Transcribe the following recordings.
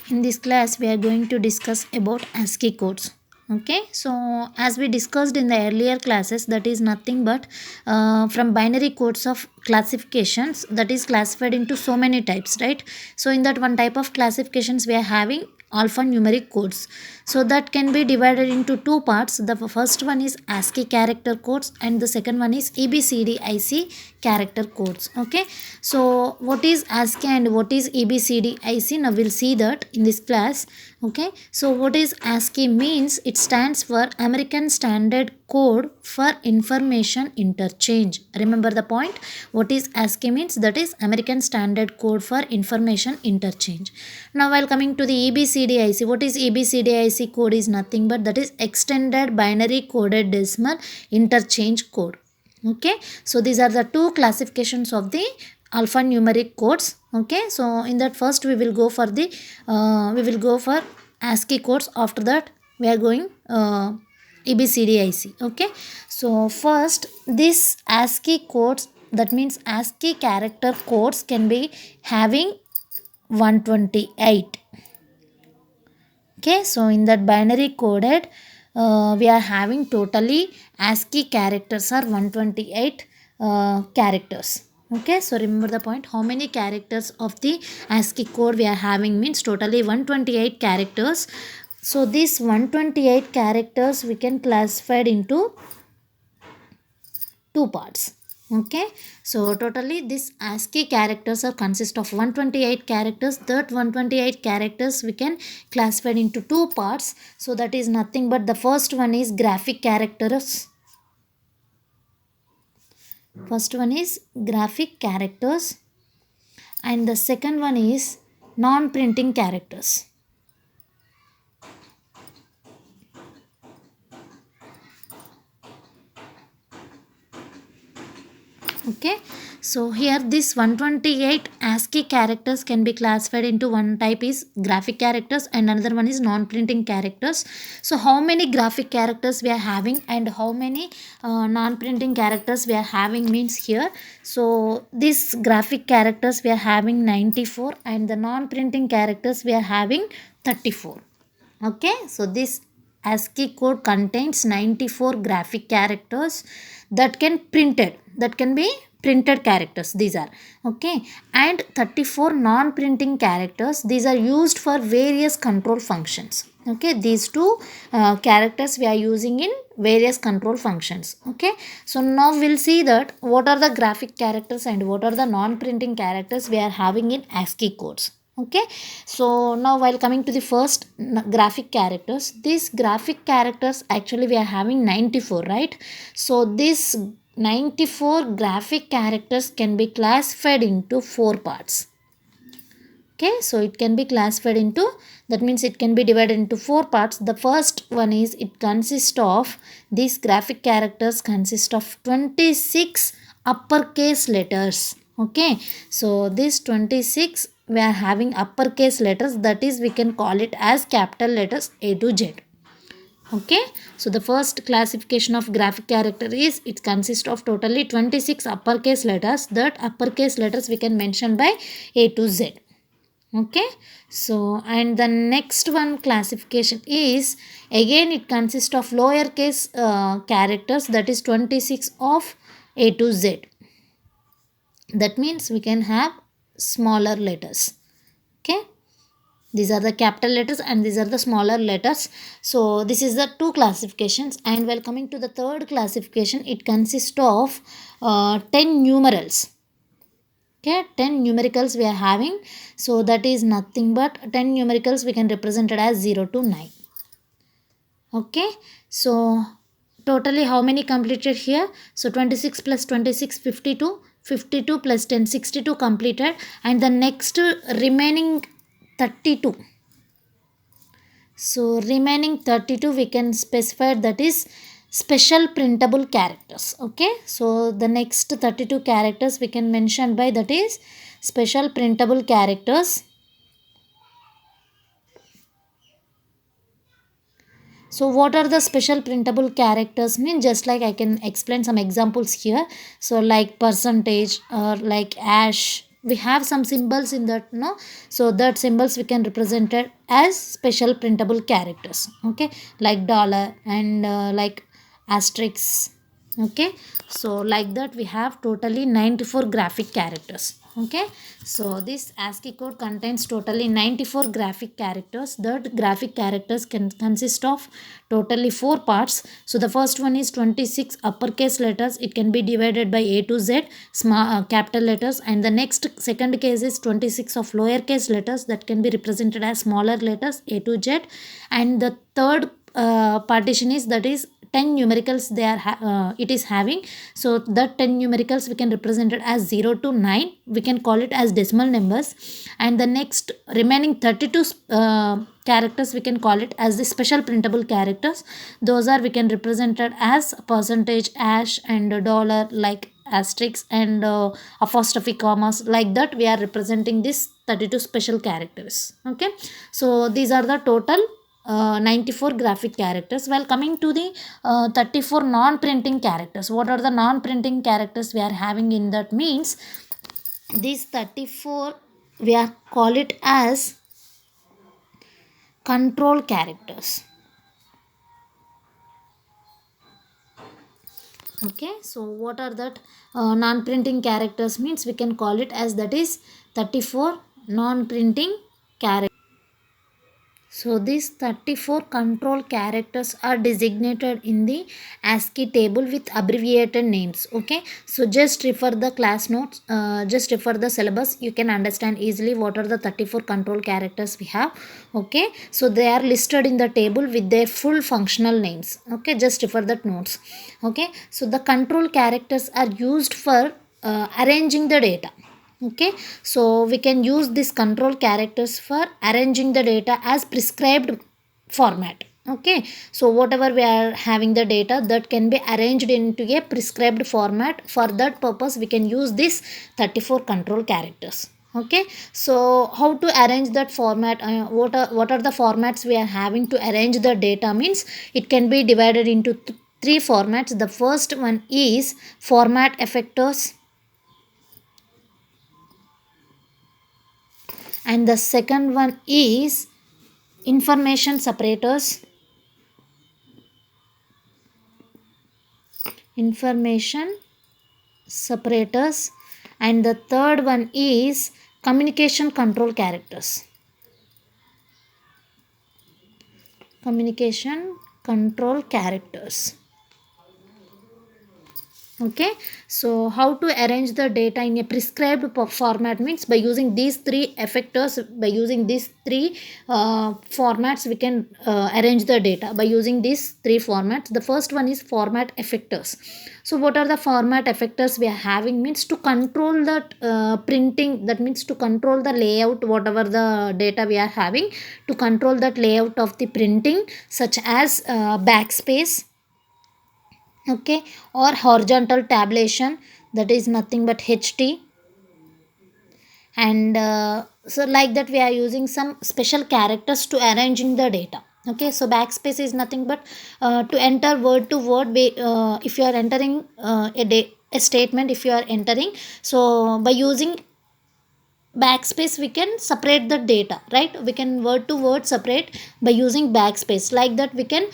In this class we are going to discuss about ASCII codes. Okay, so as we discussed in the earlier classes, that is nothing but from binary codes of classifications, that is classified into so many types, right? So in that one type of classifications we are having alphanumeric codes, so that can be divided into two parts. The first one is ASCII character codes and the second one is EBCDIC character codes. Okay, so what is ASCII and what is EBCDIC? Now we'll see that in this class. Okay, so what is ASCII means? It stands for American Standard Code for Information Interchange. Remember the point. What is ASCII means? That is American Standard Code for Information Interchange. Now while coming to the EBCDIC, what is EBCDIC code? Is nothing but that is Extended Binary Coded Decimal Interchange Code. Okay, so these are the two classifications of the alphanumeric codes. Okay, so in that first we will go for the ASCII codes. After that we are going EBCDIC. Okay, so first this ASCII codes, that means ASCII character codes, can be having 128. Okay, so in that binary coded we are having totally ASCII characters are 128 characters. Okay, so remember the point. How many characters of the ASCII code we are having means totally 128 characters. So these 128 characters we can classify into two parts. Okay, so totally this ASCII characters are consist of 128 characters. That 128 characters we can classify into two parts. So that is nothing but the first one is graphic characters. First one is graphic characters and the second one is non-printing characters. Okay, so here this 128 ASCII characters can be classified into one type is graphic characters and another one is non-printing characters. So how many graphic characters we are having and how many non-printing characters we are having means here. So this graphic characters we are having 94 and the non-printing characters we are having 34. Okay, so this ASCII code contains 94 graphic characters that can be printed characters, these are. Okay, and 34 non-printing characters, these are used for various control functions. Okay, these two characters we are using in various control functions. Okay, so now we'll see that what are the graphic characters and what are the non-printing characters we are having in ASCII codes. Okay, so now while coming to the first graphic characters, these graphic characters actually we are having 94, right? So this 94 graphic characters can be classified into four parts. Okay, so it can be classified into, that means it can be divided into four parts. The first one is, it consists of, these graphic characters consist of 26 uppercase letters. Okay, so this 26 we are having uppercase letters, that is we can call it as capital letters A to Z. Okay, so the first classification of graphic character is, it consists of totally 26 uppercase letters. That uppercase letters we can mention by A to Z. Okay, so and the next one classification is, again it consists of lowercase characters, that is 26 of A to Z. That means we can have smaller letters. Okay, these are the capital letters and these are the smaller letters. So this is the two classifications. And while coming to the third classification, it consists of 10 numerals. Okay, 10 numericals we are having. So that is nothing but 10 numericals we can represent it as 0 to 9. Okay, so totally how many completed here? So 26 plus 26, 52. 52 plus 10, 62 completed. And the next remaining 32. So remaining 32 we can specify, that is special printable characters. Okay, so the next 32 characters we can mention by, that is special printable characters. So what are the special printable characters mean? Just like I can explain some examples here. So like percentage or like hash, we have some symbols in that, no, so that symbols we can represent it as special printable characters. Okay, like dollar and like asterisk. Okay, so like that we have totally 94 graphic characters. Okay, so this ASCII code contains totally 94 graphic characters. That graphic characters can consist of totally four parts. So the first one is 26 uppercase letters. It can be divided by A to Z, small capital letters, and the next second case is 26 of lowercase letters that can be represented as smaller letters A to Z, and the third partition is, that is 10 numericals they are it is having. So that 10 numericals we can represent it as 0 to 9, we can call it as decimal numbers, and the next remaining 32 characters we can call it as the special printable characters. Those are we can represent it as percentage, ash, and dollar, like asterisks and apostrophe commas, like that we are representing this 32 special characters. Okay, so these are the total 94 graphic characters. While coming to the 34 non-printing characters, what are the non-printing characters we are having in that means, these 34 we are call it as control characters. Okay, so what are that non-printing characters means, we can call it as, that is 34 non-printing characters. So these 34 control characters are designated in the ASCII table with abbreviated names. Okay, so just refer the class notes, just refer the syllabus, you can understand easily what are the 34 control characters we have. Okay, so they are listed in the table with their full functional names. Okay, just refer that notes. Okay, so the control characters are used for arranging the data. Okay, so we can use this control characters for arranging the data as prescribed format. Okay, so whatever we are having the data, that can be arranged into a prescribed format. For that purpose we can use this 34 control characters. Okay, so how to arrange that format, what are the formats we are having to arrange the data means, it can be divided into three formats. The first one is format effectors, and the second one is information separators, information separators, and the third one is communication control characters, communication control characters. Okay, so how to arrange the data in a prescribed format means, by using these three effectors, by using these three formats we can arrange the data by using these three formats. The first one is format effectors. So what are the format effectors we are having means, to control that printing, that means to control the layout, whatever the data we are having, to control that layout of the printing, such as backspace. Okay, or horizontal tabulation, that is nothing but HT, and so like that we are using some special characters to arranging the data. Okay, so backspace is nothing but to enter word to word, if you are entering a statement, if you are entering, so by using backspace we can separate the data, right, we can word to word separate by using backspace. Like that we can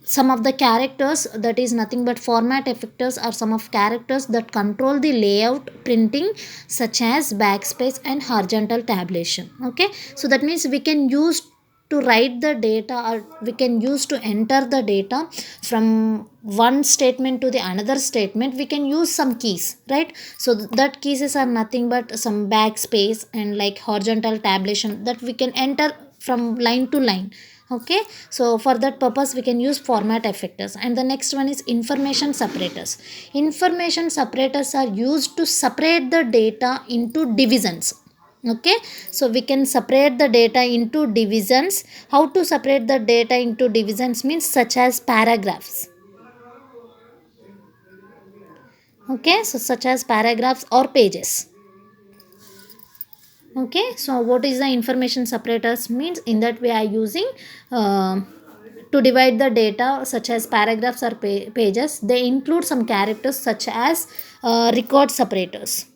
some of the characters, that is nothing but format effectors, are some of characters that control the layout printing, such as backspace and horizontal tabulation. Okay, so that means we can use to write the data, or we can use to enter the data from one statement to the another statement, we can use some keys, right. So that keys are nothing but some backspace and like horizontal tabulation, that we can enter from line to line. Okay, so for that purpose we can use format effectors. And the next one is information separators. Information separators are used to separate the data into divisions. Okay, so we can separate the data into divisions. How to separate the data into divisions means, such as paragraphs. Okay, so such as paragraphs or pages. Okay, so what is the information separators means, in that we are using to divide the data, such as paragraphs or pages. They include some characters such as record separators.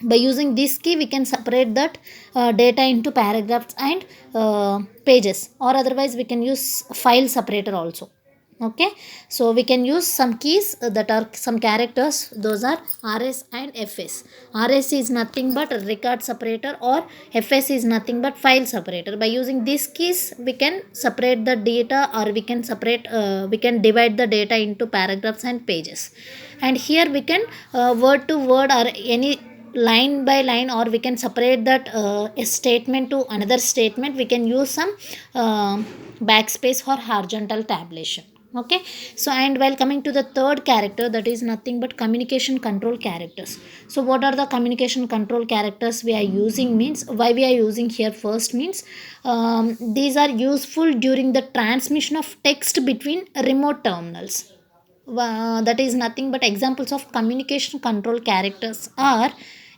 By using this key we can separate that data into paragraphs and pages, or otherwise we can use file separator also. Okay, so we can use some keys that are some characters, those are rs and fs. rs is nothing but record separator, or fs is nothing but file separator. By using these keys we can separate the data, or we can divide the data into paragraphs and pages. And here we can word to word or any line by line, or we can separate that a statement to another statement. We can use some backspace or horizontal tabulation. Okay, so and while coming to the third character, that is nothing but communication control characters. So what are the communication control characters we are using means, why we are using here first means, these are useful during the transmission of text between remote terminals. That is nothing but examples of communication control characters are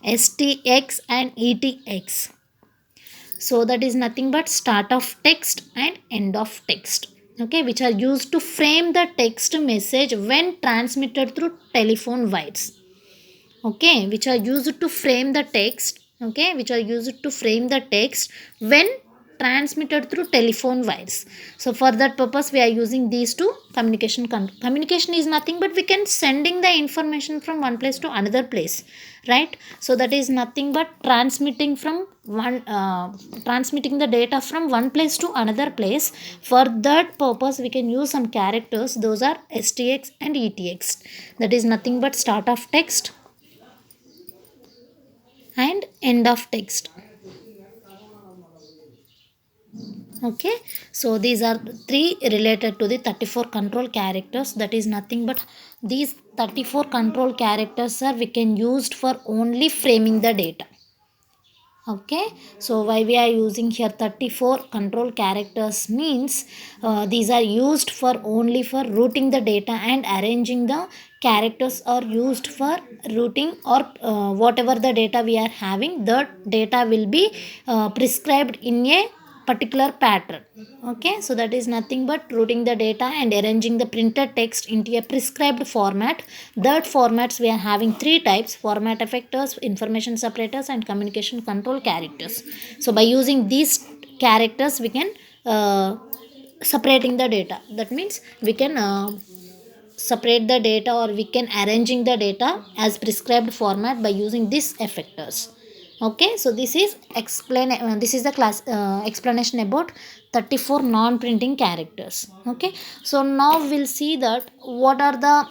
stx and etx. So that is nothing but start of text and end of text, okay, which are used to frame the text message when transmitted through telephone wires. Okay, which are used to frame the text, okay, which are used to frame the text when transmitted through telephone wires. So for that purpose we are using these two communication is nothing but we can sending the information from one place to another place, right? So that is nothing but transmitting from one transmitting the data from one place to another place. For that purpose we can use some characters, those are stx and etx. That is nothing but start of text and end of text. Okay, so these are three related to the 34 control characters. That is nothing but these 34 control characters are we can used for only framing the data. Okay, so why we are using here 34 control characters means, these are used for only for routing the data, and arranging the characters are used for routing, or whatever the data we are having, the data will be prescribed in a particular pattern. Okay, so that is nothing but routing the data and arranging the printed text into a prescribed format. That formats we are having three types: format effectors, information separators, and communication control characters. So by using these characters we can separating the data. That means we can separate the data, or we can arranging the data as prescribed format by using these effectors. Okay, so this is the class explanation about 34 non printing characters. Okay, so now we'll see that what are the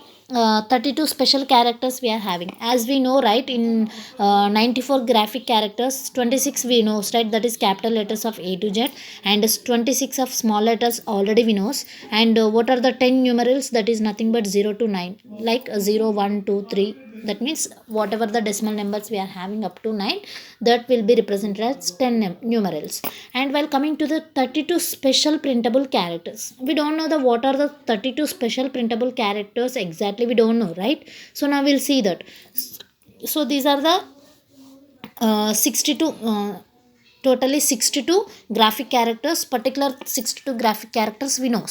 32 special characters we are having. As we know, right, in 94 graphic characters, 26 we know, right, that is capital letters of A to Z, and 26 of small letters already we knows. And what are the 10 numerals? That is nothing but 0 to 9, like 0 1 2 3. That means whatever the decimal numbers we are having up to 9, that will be represented as 10 numerals. And while coming to the 32 special printable characters, we don't know the what are the 32 special printable characters exactly, we don't know, right? So now we'll see that. So these are the 62 totally 62 graphic characters. Particular 62 graphic characters we know.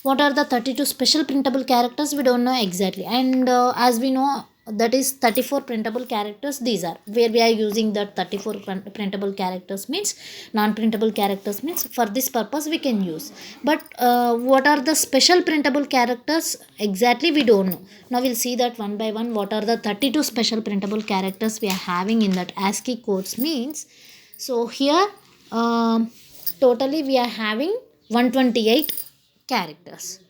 What are the 32 special printable characters? We don't know exactly. And as we know, that is 34 printable characters. These are where we are using that 34 printable characters means, non-printable characters means, for this purpose we can use. But what are the special printable characters exactly, we don't know. Now we'll see that one by one. What are the 32 special printable characters we are having in that ASCII codes means. So here totally we are having 128 characters,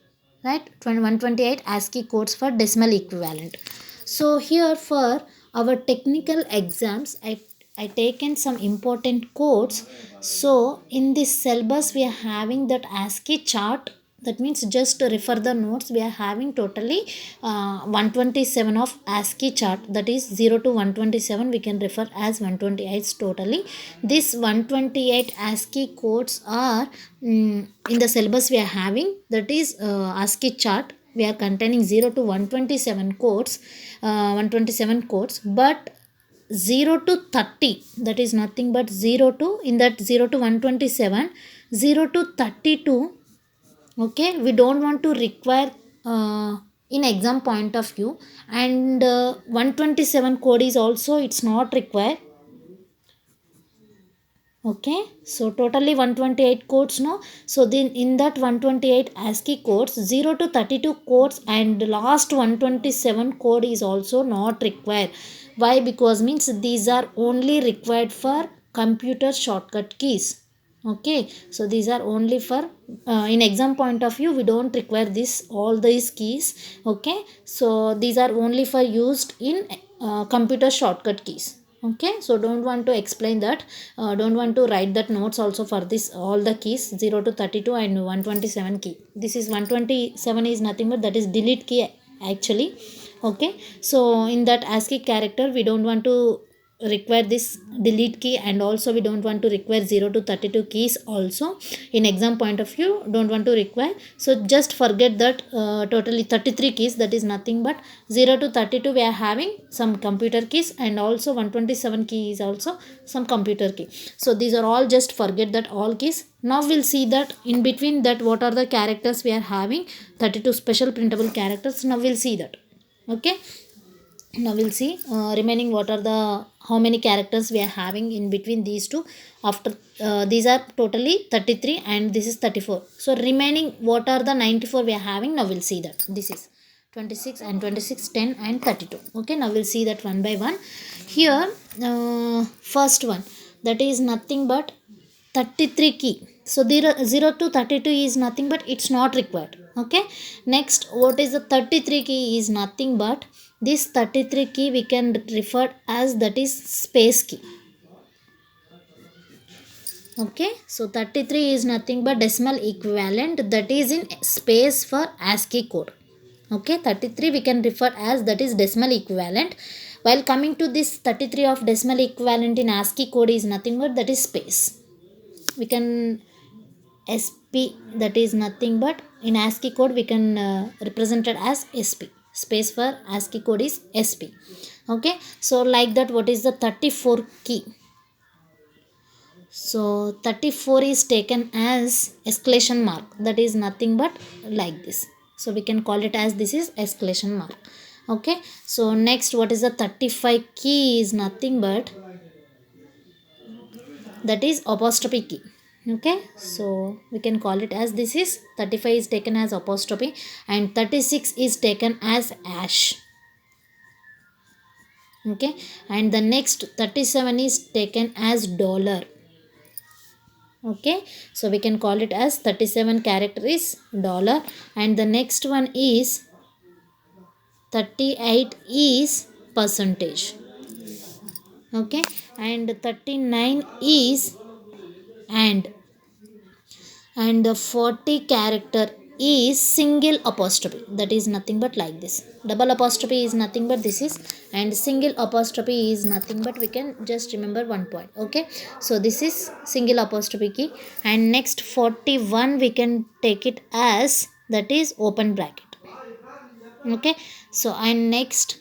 right? 128 ASCII codes for decimal equivalent. So here for our technical exams, I taken some important codes. So in this syllabus we are having that ASCII chart. That means just to refer the notes, we are having totally 127 of ASCII chart. That is 0 to 127 we can refer as 128 totally. This 128 ASCII codes are in the syllabus we are having. That is ASCII chart. We are containing 0 to 127 codes, 127 codes, but 0 to 30, that is nothing but 0 to, in that 0 to 127, 0 to 32. Okay, we don't want to require in exam point of view. And 127 code is also it's not required. Okay, so totally 128 codes, no? So then in that 128 ASCII codes, 0 to 32 codes and last 127 code is also not required. Why? Because means these are only required for computer shortcut keys. Okay, so these are only for in exam point of view we don't require this all these keys. Okay, so these are only for used in computer shortcut keys. Okay, so don't want to explain that, don't want to write that notes also for this all the keys 0 to 32 and 127 key. This is 127 is nothing but that is delete key actually. Okay, so in that ASCII character we don't want to require this delete key, and also we don't want to require 0 to 32 keys also. In exam point of view don't want to require, so just forget that totally 33 keys, that is nothing but 0 to 32 we are having some computer keys, and also 127 key is also some computer key. So these are all, just forget that all keys. Now we'll see that in between that what are the characters we are having, 32 special printable characters. Now we'll see that. Okay, now we'll see remaining what are the how many characters we are having in between these two. After these are totally 33 and this is 34, so remaining what are the 94 we are having. Now we'll see that. This is 26 and 26, 10 and 32. Okay, now we'll see that one by one. Here first one, that is nothing but 33 key. So 0 to 32 is nothing but it's not required. Okay, next what is the 33 key is nothing but this 33 key we can refer as that is space key. Okay, so 33 is nothing but decimal equivalent that is in space for ASCII code. Okay, 33 we can refer as that is decimal equivalent, while coming to this 33 of decimal equivalent in ASCII code is nothing but that is space. We can SP, that is nothing but in ASCII code we can represent it as SP. Space for ASCII code is SP. Okay, so like that what is the 34 key? So 34 is taken as exclamation mark, that is nothing but like this. So we can call it as this is exclamation mark. Okay, so next what is the 35 key is nothing but that is apostrophe key. Okay, so we can call it as this is 35 is taken as apostrophe and 36 is taken as hash. Okay, and the next 37 is taken as dollar. Okay, so we can call it as 37 character is dollar, and the next one is 38 is percentage. Okay, and 39 is and the 40 character is single apostrophe, that is nothing but like this. Double apostrophe is nothing but this is, and single apostrophe is nothing but we can just remember one point. Okay, so this is single apostrophe key, and next 41 we can take it as that is open bracket. Okay, so and next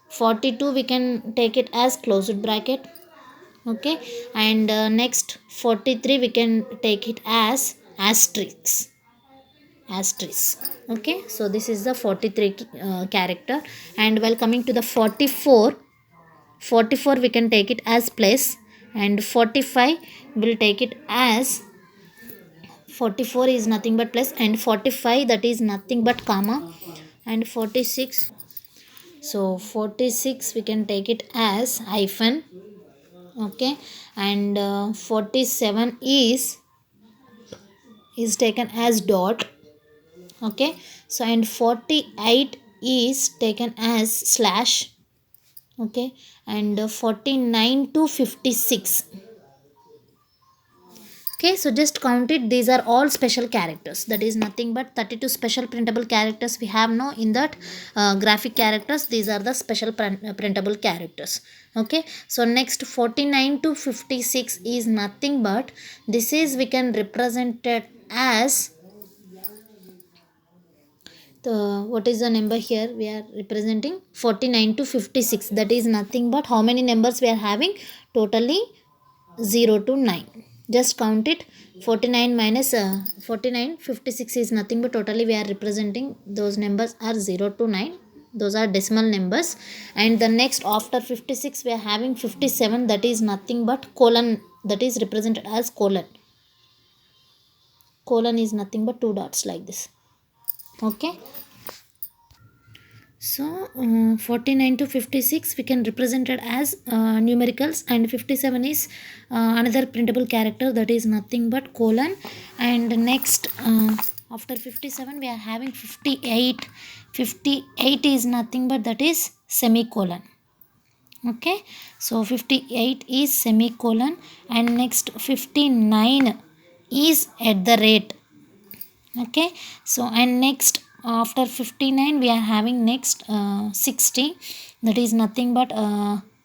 42 we can take it as closed bracket. Okay, and next 43 we can take it as asterisk. Okay, so this is the 43 character, and while coming to the 44 we can take it as place, and 45 will take it as 44 is nothing but plus, and 45 that is nothing but comma, and 46, so 46 we can take it as hyphen. Okay, and 47 is taken as dot. Okay, so and 48 is taken as slash. Okay, and 49 to 56. Okay, so just count it, these are all special characters, that is nothing but 32 special printable characters we have now in that graphic characters. These are the special printable characters. Okay, so next 49 to 56 is nothing but this is we can represent it as the what is the number here we are representing 49 to 56, that is nothing but how many numbers we are having, totally 0 to 9. Just count it. 49 minus 49, 56 is nothing but totally we are representing those numbers are 0 to 9. Those are decimal numbers. And the next after 56 we are having 57, that is nothing but colon, that is represented as colon. Colon is nothing but two dots like this. Okay. So 49 to 56 we can represent it as numericals, and 57 is another printable character, that is nothing but colon. And next after 57 we are having 58. 58 is nothing but that is semicolon. Okay, so 58 is semicolon, and next 59 is at the rate. Okay, so and next after 59 we are having next 60, that is nothing but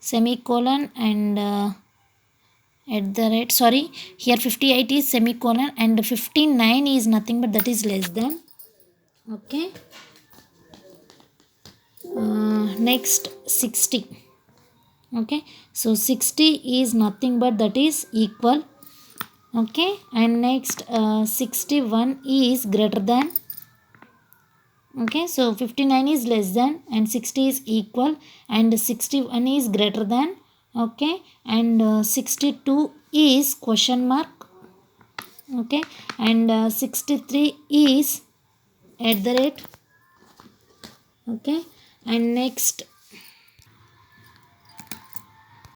semicolon and at the rate, sorry, here 58 is semicolon and 59 is nothing but that is less than. Okay, next 60. Okay, so 60 is nothing but that is equal. Okay, and next 61 is greater than. Okay, so 59 is less than and 60 is equal, and 61 is greater than. Okay, and 62 is question mark. Okay, and 63 is at the rate. Okay, and next